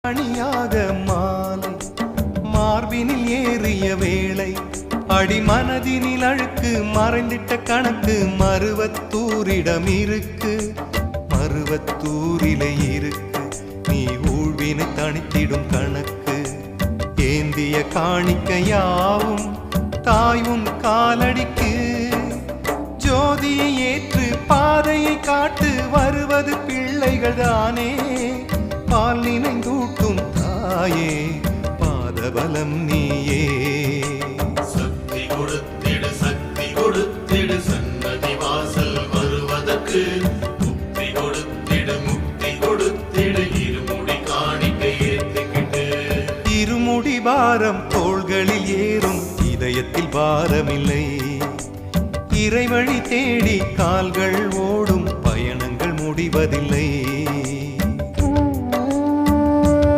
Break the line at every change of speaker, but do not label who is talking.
அணியாக மாலை மார்பினில் ஏறிய வேளை அடிமனதினில் அழுக்கு மறைந்திட்ட கணக்கு மருவத்தூரிடம் இருக்கு மருவத்தூரிலே இருக்கு நீ ஊழ்வினை தணித்திடும் கணக்கு ஏந்திய காணிக்கையாவும் தாய் உன் காலடிக்கு ஜோதியை ஏற்று பாதையை காட்டு வருவது பிள்ளைகள் தானே பால் நினைந்தூட்டும் தாயே பாதபலம் நீயே
சக்தி கொடுத்திடு சன்னதி வாசல் வருவதற்கு முக்தி கொடுத்திடு இருமுடி காணிக்கை ஏற்றுக்கிட்டு
இருமுடி பாரம் தோள்களில் ஏறும் இதயத்தில் பாரமில்லை இறைவழி தேடி கால்கள் ஓடும் பயணங்கள் முடிவதில்லை